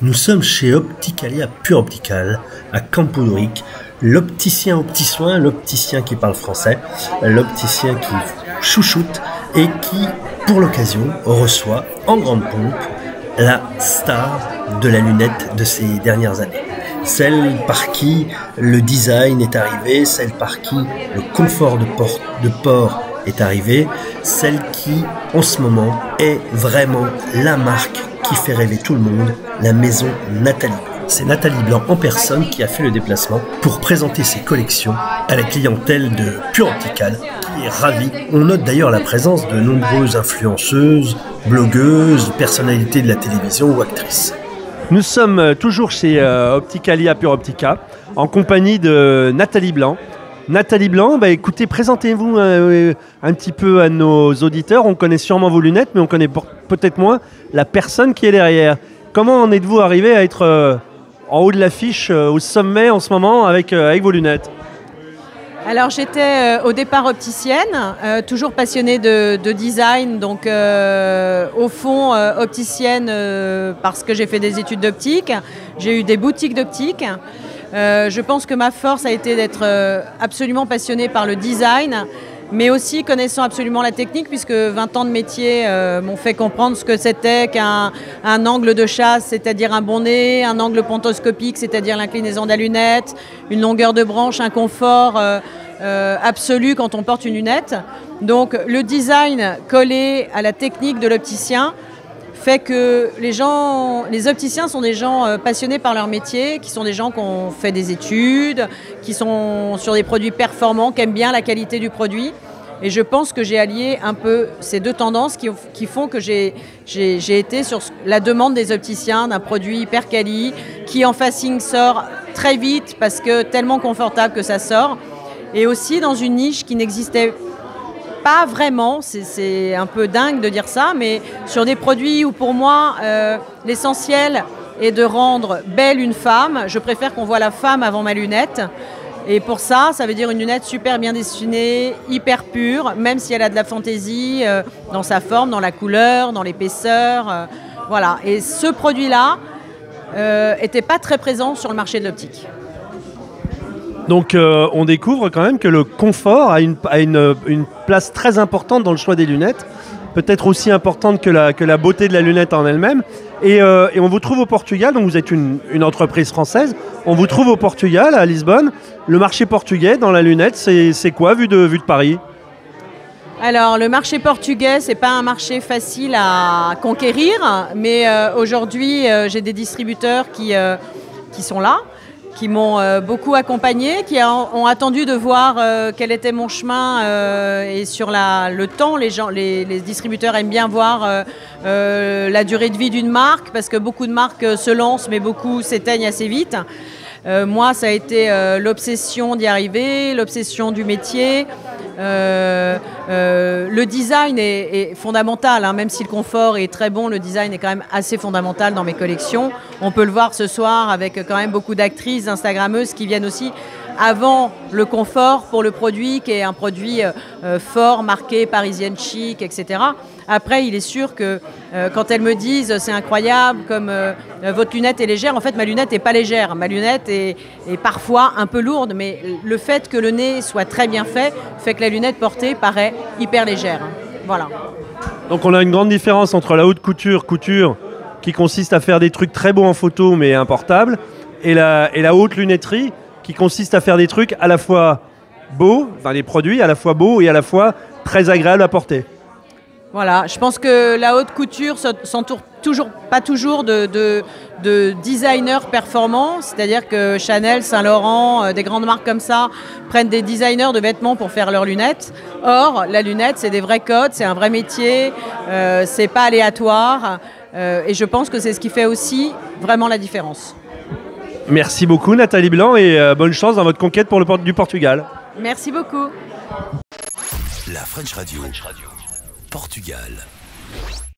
Nous sommes chez Opticalia Pure Optical, à Campo-Doric, l'opticien opti-soin, l'opticien qui parle français, l'opticien qui chouchoute et qui, pour l'occasion, reçoit en grande pompe la star de la lunette de ces dernières années. Celle par qui le design est arrivé, celle par qui le confort de port est arrivé, celle qui, en ce moment, est vraiment la marque qui fait rêver tout le monde, la maison Nathalie Blanc. C'est Nathalie Blanc en personne qui a fait le déplacement pour présenter ses collections à la clientèle de Pure Optical, qui est ravie. On note d'ailleurs la présence de nombreuses influenceuses, blogueuses, personnalités de la télévision ou actrices. Nous sommes toujours chez Opticalia Pure Optica, en compagnie de Nathalie Blanc. Nathalie Blanc, écoutez, présentez-vous un petit peu à nos auditeurs. On connaît sûrement vos lunettes, mais on connaît peut-être moins la personne qui est derrière. Comment en êtes-vous arrivé à être en haut de l'affiche, au sommet en ce moment, avec vos lunettes ? Alors j'étais au départ opticienne, toujours passionnée de design, donc au fond opticienne parce que j'ai fait des études d'optique, j'ai eu des boutiques d'optique. Je pense que ma force a été d'être absolument passionnée par le design, mais aussi connaissant absolument la technique, puisque 20 ans de métier m'ont fait comprendre ce que c'était qu'un angle de chasse, c'est-à-dire un bon nez, un angle pontoscopique, c'est-à-dire l'inclinaison de la lunette, une longueur de branche, un confort absolu quand on porte une lunette. Donc le design collé à la technique de l'opticien fait que les opticiens sont des gens passionnés par leur métier, qui sont des gens qui ont fait des études, qui sont sur des produits performants, qui aiment bien la qualité du produit. Et je pense que j'ai allié un peu ces deux tendances qui font que j'ai été sur la demande des opticiens d'un produit hyper quali, qui en facing sort très vite parce que tellement confortable que ça sort. Et aussi dans une niche qui n'existait pas vraiment, c'est un peu dingue de dire ça, mais sur des produits où pour moi l'essentiel est de rendre belle une femme. Je préfère qu'on voit la femme avant ma lunette. Et pour ça, ça veut dire une lunette super bien dessinée, hyper pure, même si elle a de la fantaisie dans sa forme, dans la couleur, dans l'épaisseur. Voilà. Et ce produit-là n'était pas très présent sur le marché de l'optique. Donc on découvre quand même que le confort a une place très importante dans le choix des lunettes, peut-être aussi importante que la beauté de la lunette en elle-même. Et on vous trouve au Portugal, donc vous êtes une entreprise française, on vous trouve au Portugal, à Lisbonne. Le marché portugais dans la lunette, c'est quoi vu de Paris ? Alors le marché portugais, c'est pas un marché facile à conquérir, mais aujourd'hui j'ai des distributeurs qui sont là, qui m'ont beaucoup accompagné, qui ont attendu de voir quel était mon chemin et sur le temps, les distributeurs aiment bien voir la durée de vie d'une marque, parce que beaucoup de marques se lancent, mais beaucoup s'éteignent assez vite. Moi, ça a été l'obsession d'y arriver, l'obsession du métier. Le design est fondamental, hein, même si le confort est très bon, le design est quand même assez fondamental dans mes collections. On peut le voir ce soir avec quand même beaucoup d'actrices, instagrammeuses qui viennent aussi avant le confort pour le produit, qui est un produit fort, marqué, parisienne chic, etc. Après, il est sûr que quand elles me disent c'est incroyable, comme votre lunette est légère, en fait ma lunette n'est pas légère. Ma lunette est parfois un peu lourde, mais le fait que le nez soit très bien fait que la lunette portée paraît hyper légère. Voilà. Donc on a une grande différence entre la haute couture qui consiste à faire des trucs très beaux en photo mais importables, et la haute lunetterie qui consiste à faire des trucs à la fois beaux, enfin des produits à la fois beaux et à la fois très agréables à porter. Voilà, je pense que la haute couture s'entoure pas toujours de designers performants, c'est-à-dire que Chanel, Saint-Laurent, des grandes marques comme ça prennent des designers de vêtements pour faire leurs lunettes. Or, la lunette, c'est des vrais codes, c'est un vrai métier, c'est pas aléatoire, et je pense que c'est ce qui fait aussi vraiment la différence. Merci beaucoup Nathalie Blanc et bonne chance dans votre conquête pour du Portugal. Merci beaucoup. La French Radio. Portugal.